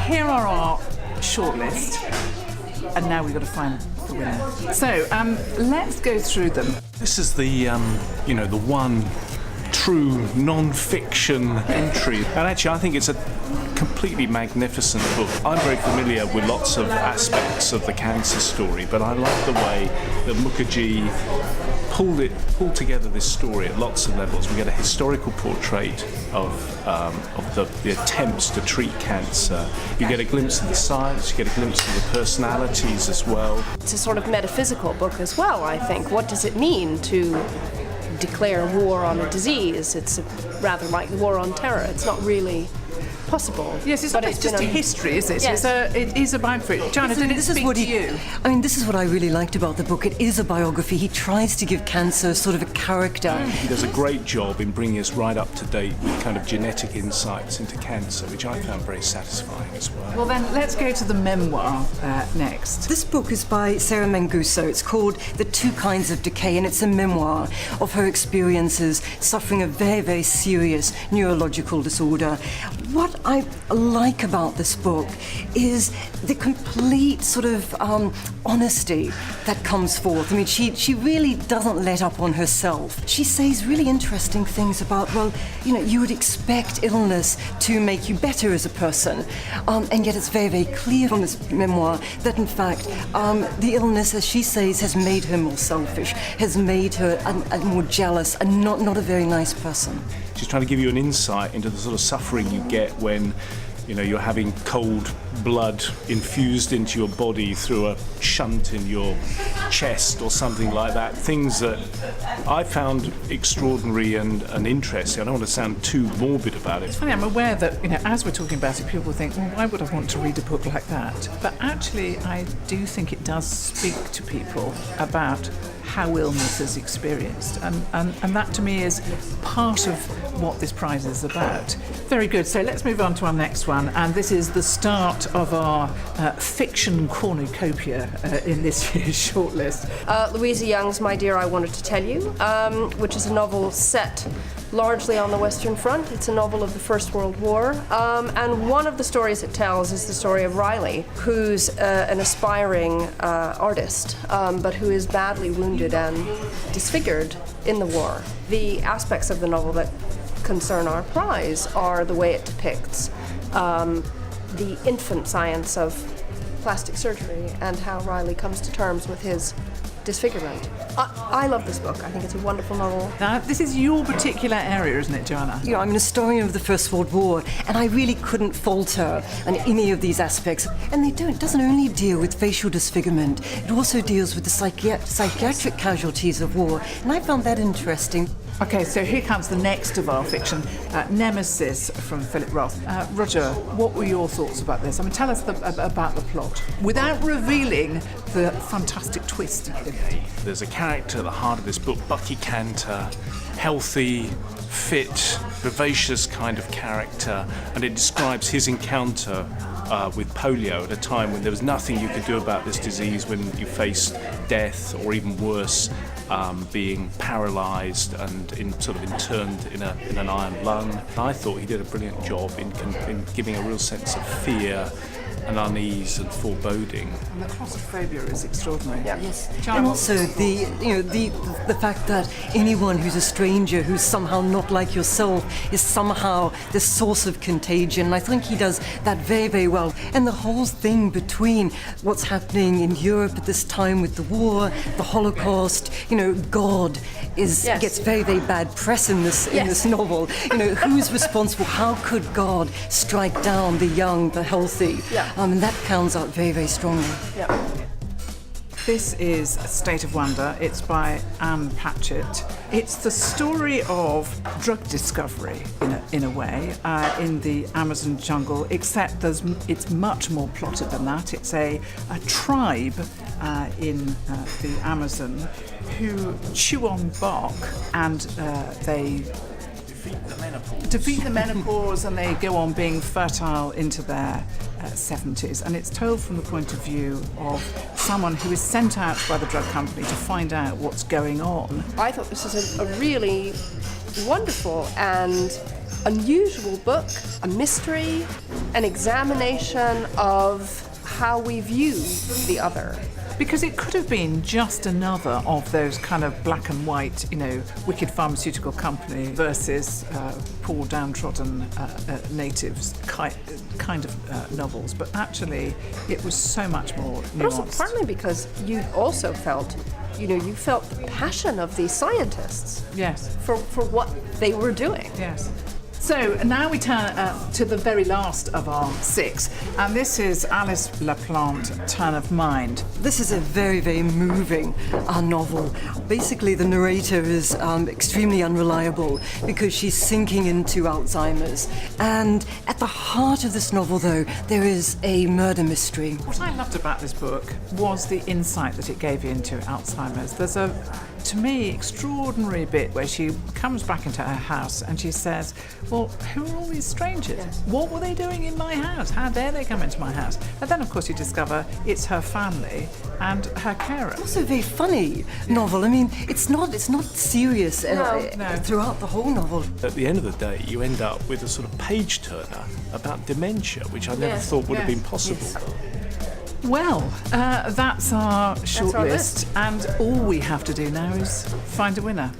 here are our shortlist, and now we've got to find the winner. So let's go through them. This is the the one true non-fiction entry, and actually I think it's a completely magnificent book. I'm very familiar with lots of aspects of the cancer story, but I like the way that Mukherjee pulled together this story at lots of levels. We get a historical portrait of the attempts to treat cancer. You get a glimpse of the science, you get a glimpse of the personalities as well. It's a sort of metaphysical book as well, I think. What does it mean to declare war on a disease? It's rather like the war on terror. It's not really possible. Yes, it's just a history, is it? Yes. It is a biography. Joanna, did it speak to you? I mean, this is what I really liked about the book. It is a biography. He tries to give cancer sort of a character. He does a great job in bringing us right up to date with kind of genetic insights into cancer, which I found very satisfying as well. Well, then let's go to the memoir next. This book is by Sarah Manguso. It's called The Two Kinds of Decay, and it's a memoir of her experiences suffering a very, very serious neurological disorder. What I like about this book is the complete sort of honesty that comes forth. I mean, she really doesn't let up on herself. She says really interesting things about, well, you would expect illness to make you better as a person, and yet it's very, very clear from this memoir that, in fact, the illness, as she says, has made her more selfish, has made her a more jealous and not a very nice person. She's trying to give you an insight into the sort of suffering you get when you're having cold blood infused into your body through a shunt in your chest or something like that. Things that I found extraordinary and interesting. I don't want to sound too morbid about it. It's funny, I'm aware that, as we're talking about it, people think, well, why would I want to read a book like that? But actually, I do think it does speak to people about how illness is experienced. And that, to me, is part of what this prize is about. Very good. So let's move on to our next one. And this is the start of our fiction cornucopia in this year's shortlist. Louisa Young's My Dear, I Wanted to Tell You, which is a novel set largely on the Western Front. It's a novel of the First World War. And one of the stories it tells is the story of Riley, who's an aspiring artist, but who is badly wounded and disfigured in the war. The aspects of the novel that concern our prize are the way it depicts the infant science of plastic surgery and how Riley comes to terms with his disfigurement. I love this book. I think it's a wonderful novel. Now, this is your particular area, isn't it, Joanna? I'm an historian of the First World War, and I really couldn't falter on any of these aspects. And it doesn't only deal with facial disfigurement, it also deals with the psychiatric casualties of war, and I found that interesting. Okay, so here comes the next of our fiction, Nemesis from Philip Roth. Roger, what were your thoughts about this? I mean, tell us about the plot, without revealing the fantastic twist in it. There's a character at the heart of this book, Bucky Cantor, healthy, fit, vivacious kind of character, and it describes his encounter with polio at a time when there was nothing you could do about this disease, when you faced death or even worse, being paralysed and interned in an iron lung. I thought he did a brilliant job in giving a real sense of fear and unease and foreboding. And the claustrophobia is extraordinary. Yeah. Yes. And also the fact that anyone who's a stranger, who's somehow not like yourself, is somehow the source of contagion. And I think he does that very, very well. And the whole thing between what's happening in Europe at this time with the war, the Holocaust, God gets very, very bad press in this novel. Who's responsible? How could God strike down the young, the healthy? Yeah. And that counts out very, very strongly. Yeah. This is State of Wonder. It's by Anne Patchett. It's the story of drug discovery, in a way, in the Amazon jungle, except it's much more plotted than that. It's a tribe in the Amazon who chew on bark, and they defeat the menopause, and they go on being fertile into their 70s. And it's told from the point of view of someone who is sent out by the drug company to find out what's going on. I thought this is a really wonderful and unusual book, a mystery, an examination of how we view the other. Because it could have been just another of those kind of black and white, wicked pharmaceutical company versus poor downtrodden natives kind of novels. But actually, it was so much more nuanced. But also partly because you also felt, you felt the passion of these scientists. Yes. For what they were doing. Yes. So now we turn to the very last of our 6, and this is Alice Laplante, Turn of Mind. This is a very, very moving novel. Basically, the narrator is extremely unreliable because she's sinking into Alzheimer's. And at the heart of this novel, though, there is a murder mystery. What I loved about this book was the insight that it gave you into Alzheimer's. There's a, to me, extraordinary bit where she comes back into her house and she says, well, who are all these strangers? Yes. What were they doing in my house? How dare they come into my house? And then, of course, you discover it's her family and her carer. Also a very funny novel. I mean, it's not serious No. throughout the whole novel. At the end of the day, you end up with a sort of page-turner about dementia, which I never Yes. thought would have Yes. been possible. Yes. Well, that's our short our list, and all we have to do now is find a winner.